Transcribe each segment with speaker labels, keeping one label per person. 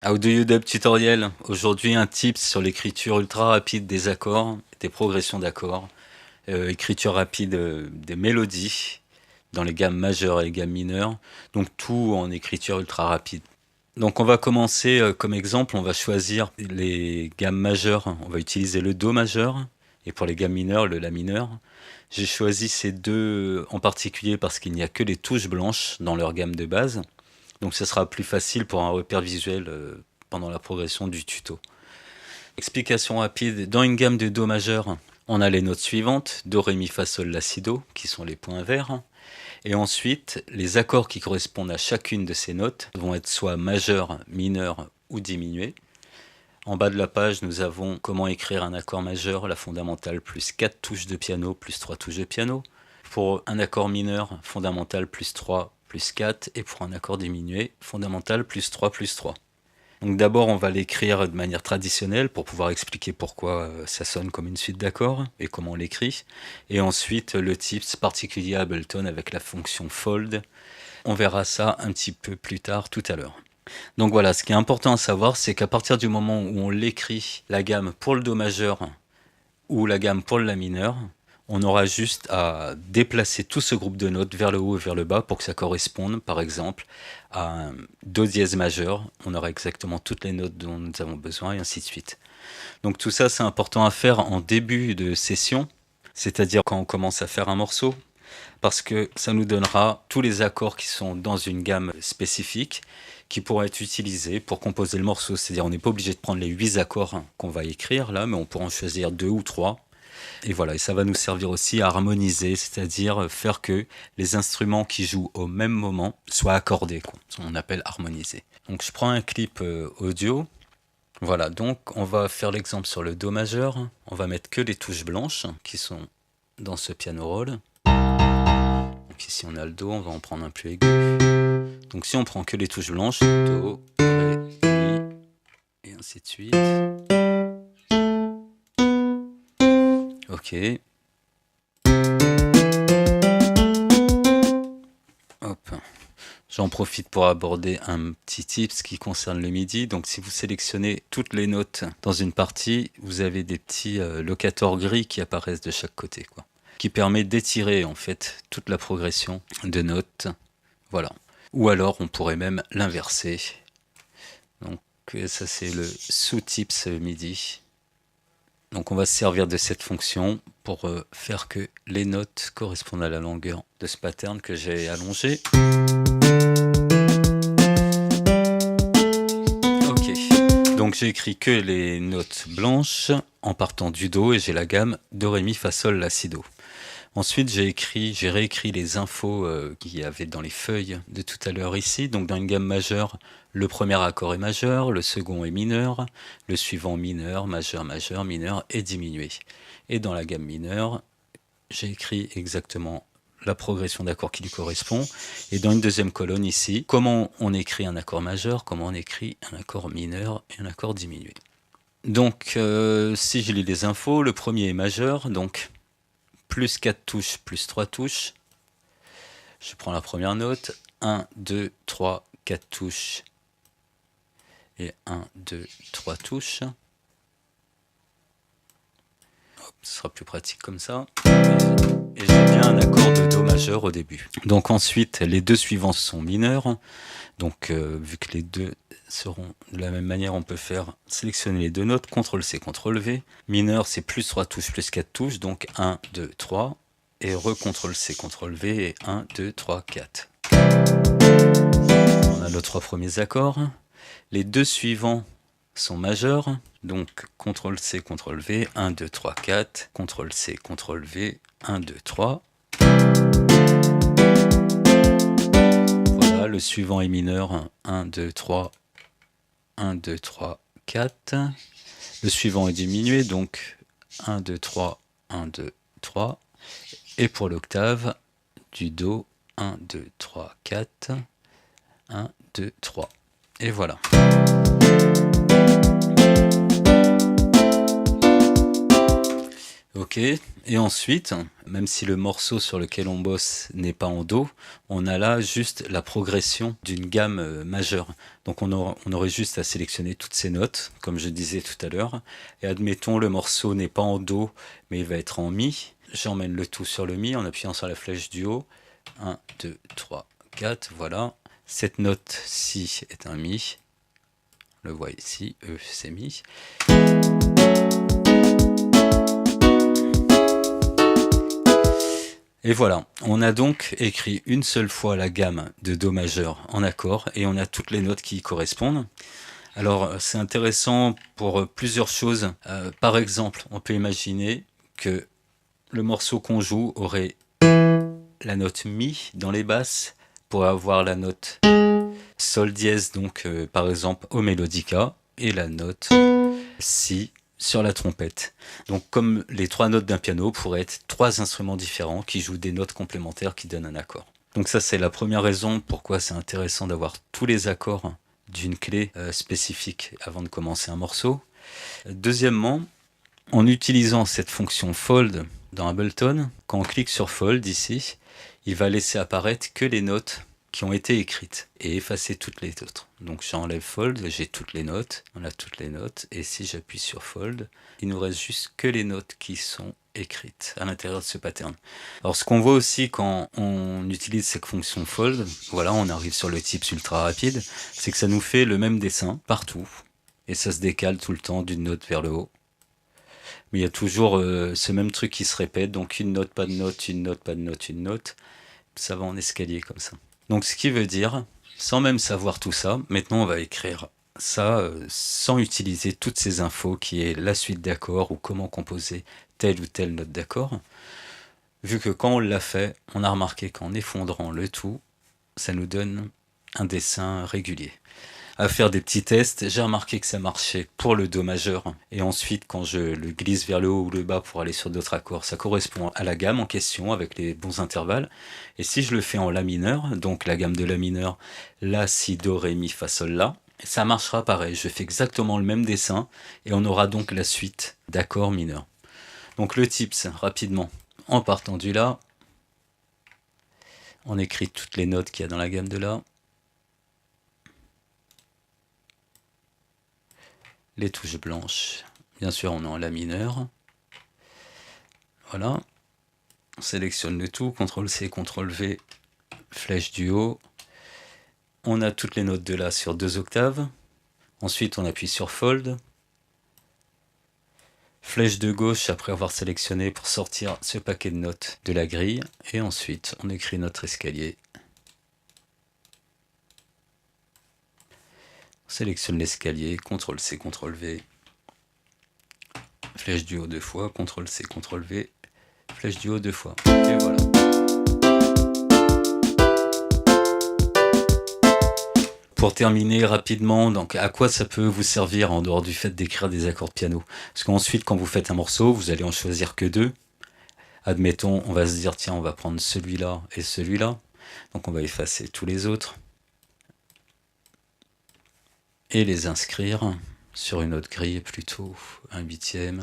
Speaker 1: How do you dub tutoriel? Aujourd'hui, un tips sur l'écriture ultra rapide des accords, des progressions d'accords, écriture rapide des mélodies dans les gammes majeures et les gammes mineures, donc tout en écriture ultra rapide. Donc on va commencer comme exemple, on va choisir les gammes majeures, on va utiliser le Do majeur, et pour les gammes mineures, le La mineur. J'ai choisi ces deux en particulier parce qu'il n'y a que les touches blanches dans leur gamme de base. Donc ce sera plus facile pour un repère visuel pendant la progression du tuto. Explication rapide, dans une gamme de Do majeur, on a les notes suivantes, Do, Ré, Mi, Fa, Sol, La, Si, Do, qui sont les points verts. Et ensuite, les accords qui correspondent à chacune de ces notes vont être soit majeurs, mineurs ou diminués. En bas de la page, nous avons comment écrire un accord majeur, la fondamentale plus 4 touches de piano plus 3 touches de piano. Pour un accord mineur, fondamental plus 3 plus 4, et pour un accord diminué, fondamental plus 3 plus 3. Donc d'abord, on va l'écrire de manière traditionnelle pour pouvoir expliquer pourquoi ça sonne comme une suite d'accords et comment on l'écrit. Et ensuite, le tips particulier à Ableton avec la fonction fold. On verra ça un petit peu plus tard tout à l'heure. Donc voilà, ce qui est important à savoir, c'est qu'à partir du moment où on l'écrit, la gamme pour le Do majeur ou la gamme pour le La mineur, on aura juste à déplacer tout ce groupe de notes vers le haut et vers le bas pour que ça corresponde, par exemple, à un Do dièse majeur. On aura exactement toutes les notes dont nous avons besoin et ainsi de suite. Donc tout ça, c'est important à faire en début de session, c'est-à-dire quand on commence à faire un morceau, parce que ça nous donnera tous les accords qui sont dans une gamme spécifique qui pourraient être utilisés pour composer le morceau. C'est-à-dire on n'est pas obligé de prendre les 8 accords qu'on va écrire là, mais on pourra en choisir 2 ou 3. Et voilà, et ça va nous servir aussi à harmoniser, c'est-à-dire faire que les instruments qui jouent au même moment soient accordés, quoi. On appelle harmoniser. Donc je prends un clip audio. Voilà, donc on va faire l'exemple sur le Do majeur. On va mettre que les touches blanches qui sont dans ce piano roll. Donc ici on a le Do, on va en prendre un plus aigu. Donc si on prend que les touches blanches, Do, Ré, Mi, et ainsi de suite. Ok. Hop. J'en profite pour aborder un petit tips qui concerne le MIDI. Donc si vous sélectionnez toutes les notes dans une partie, vous avez des petits locateurs gris qui apparaissent de chaque côté, quoi, qui permet d'étirer en fait toute la progression de notes. Voilà. Ou alors on pourrait même l'inverser. Donc ça c'est le sous-tips MIDI. Donc on va se servir de cette fonction pour faire que les notes correspondent à la longueur de ce pattern que j'ai allongé. Ok, donc j'ai écrit que les notes blanches en partant du Do et j'ai la gamme Do, Ré, Mi, Fa, Sol, La, Si, Do. Ensuite, j'ai réécrit les infos qu'il y avait dans les feuilles de tout à l'heure ici. Donc dans une gamme majeure, le premier accord est majeur, le second est mineur, le suivant mineur, majeur, majeur, mineur et diminué. Et dans la gamme mineure, j'ai écrit exactement la progression d'accords qui lui correspond. Et dans une deuxième colonne ici, comment on écrit un accord majeur, comment on écrit un accord mineur et un accord diminué. Donc si je lis les infos, le premier est majeur, donc plus 4 touches, plus 3 touches. Je prends la première note. 1, 2, 3, 4 touches. Et 1, 2, 3 touches. Hop, ce sera plus pratique comme ça. Et j'ai bien un accord de Do majeur au début. Donc ensuite, les deux suivants sont mineurs. Donc vu que les deux seront de la même manière, on peut faire sélectionner les deux notes, CTRL-C, CTRL-V. Mineur, c'est plus 3 touches, plus 4 touches, donc 1, 2, 3. Et CTRL-C, CTRL-V, et 1, 2, 3, 4. On a nos 3 premiers accords. Les deux suivants sont majeurs, donc CTRL-C, CTRL-V, 1, 2, 3, 4. CTRL-C, CTRL-V, 1, 2, 3. Voilà, le suivant est mineur, 1, 2, 3, 1, 2, 3, 4. Le suivant est diminué, donc 1, 2, 3, 1, 2, 3. Et pour l'octave du Do, 1, 2, 3, 4. 1, 2, 3. Et voilà. Ok, et ensuite, même si le morceau sur lequel on bosse n'est pas en Do, on a là juste la progression d'une gamme majeure. Donc on aurait juste à sélectionner toutes ces notes, comme je disais tout à l'heure, et admettons le morceau n'est pas en Do, mais il va être en Mi. J'emmène le tout sur le Mi en appuyant sur la flèche du haut. 1, 2, 3, 4, voilà. Cette note-ci est un Mi. On le voit ici, E c'est Mi. Et voilà, on a donc écrit une seule fois la gamme de Do majeur en accord et on a toutes les notes qui y correspondent. Alors c'est intéressant pour plusieurs choses. Par exemple, on peut imaginer que le morceau qu'on joue aurait la note Mi dans les basses pour avoir la note Sol dièse, donc par exemple au mélodica, et la note Si sur la trompette. Donc comme les trois notes d'un piano pourraient être trois instruments différents qui jouent des notes complémentaires qui donnent un accord. Donc ça c'est la première raison pourquoi c'est intéressant d'avoir tous les accords d'une clé spécifique avant de commencer un morceau. Deuxièmement, en utilisant cette fonction Fold dans Ableton, quand on clique sur Fold ici, il va laisser apparaître que les notes qui ont été écrites et effacer toutes les autres. Donc j'enlève Fold, j'ai toutes les notes, on a toutes les notes, et si j'appuie sur Fold, il nous reste juste que les notes qui sont écrites à l'intérieur de ce pattern. Alors ce qu'on voit aussi quand on utilise cette fonction Fold, voilà, on arrive sur le Tips ultra rapide, c'est que ça nous fait le même dessin partout, et ça se décale tout le temps d'une note vers le haut. Mais il y a toujours ce même truc qui se répète, donc une note, pas de note, une note, pas de note, une note, ça va en escalier comme ça. Donc ce qui veut dire, sans même savoir tout ça, maintenant on va écrire ça sans utiliser toutes ces infos qui est la suite d'accords ou comment composer telle ou telle note d'accord. Vu que quand on l'a fait, on a remarqué qu'en effondrant le tout, ça nous donne un dessin régulier. À faire des petits tests, j'ai remarqué que ça marchait pour le Do majeur, et ensuite quand je le glisse vers le haut ou le bas pour aller sur d'autres accords, ça correspond à la gamme en question avec les bons intervalles. Et si je le fais en La mineur, donc la gamme de La mineur, La, Si, Do, Ré, Mi, Fa, Sol, La, ça marchera pareil, je fais exactement le même dessin, et on aura donc la suite d'accords mineurs. Donc le tips, rapidement, en partant du La, on écrit toutes les notes qu'il y a dans la gamme de La, les touches blanches, bien sûr on est en La mineur, voilà, on sélectionne le tout, CTRL-C, CTRL-V, flèche du haut, on a toutes les notes de La sur 2 octaves, ensuite on appuie sur Fold, flèche de gauche après avoir sélectionné pour sortir ce paquet de notes de la grille, et ensuite on écrit notre escalier, on sélectionne l'escalier, CTRL-C, CTRL-V, flèche du haut 2 fois, CTRL-C, CTRL-V, flèche du haut 2 fois, et voilà. Pour terminer rapidement, donc à quoi ça peut vous servir en dehors du fait d'écrire des accords de piano? Parce qu'ensuite, quand vous faites un morceau, vous allez en choisir que 2. Admettons, on va se dire, tiens, on va prendre celui-là et celui-là. Donc on va effacer tous les autres. Et les inscrire sur une autre grille, plutôt un 8e.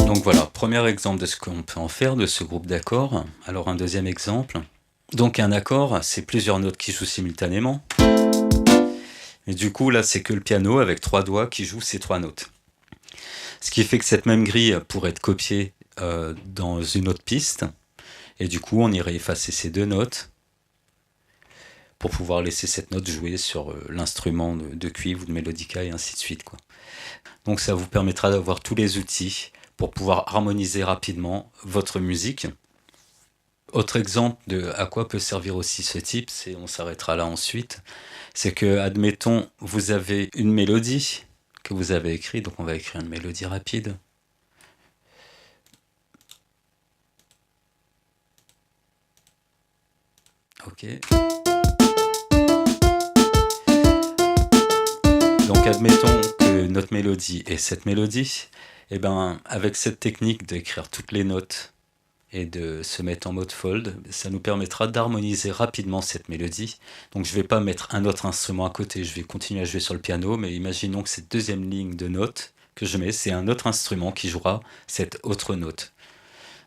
Speaker 1: Donc voilà, premier exemple de ce qu'on peut en faire de ce groupe d'accords. Alors un deuxième exemple. Donc un accord, c'est plusieurs notes qui jouent simultanément. Et du coup, là, c'est que le piano avec 3 doigts qui joue ces 3 notes. Ce qui fait que cette même grille pourrait être copiée dans une autre piste. Et du coup, on irait effacer ces 2 notes pour pouvoir laisser cette note jouer sur l'instrument de cuivre ou de mélodica et ainsi de suite, quoi. Donc ça vous permettra d'avoir tous les outils pour pouvoir harmoniser rapidement votre musique. Autre exemple de à quoi peut servir aussi ce type, on s'arrêtera là ensuite, c'est que, admettons, vous avez une mélodie que vous avez écrite, donc on va écrire une mélodie rapide. Ok. Donc admettons que notre mélodie est cette mélodie. Et ben avec cette technique d'écrire toutes les notes et de se mettre en mode fold, ça nous permettra d'harmoniser rapidement cette mélodie. Donc je ne vais pas mettre un autre instrument à côté, je vais continuer à jouer sur le piano, mais imaginons que cette deuxième ligne de notes que je mets, c'est un autre instrument qui jouera cette autre note.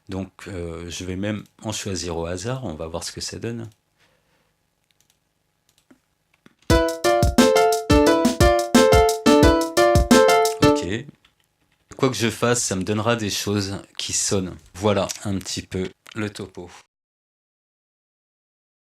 Speaker 1: Donc je vais même en choisir au hasard, on va voir ce que ça donne. Ok. Quoi que je fasse, ça me donnera des choses qui sonnent. Voilà un petit peu le topo.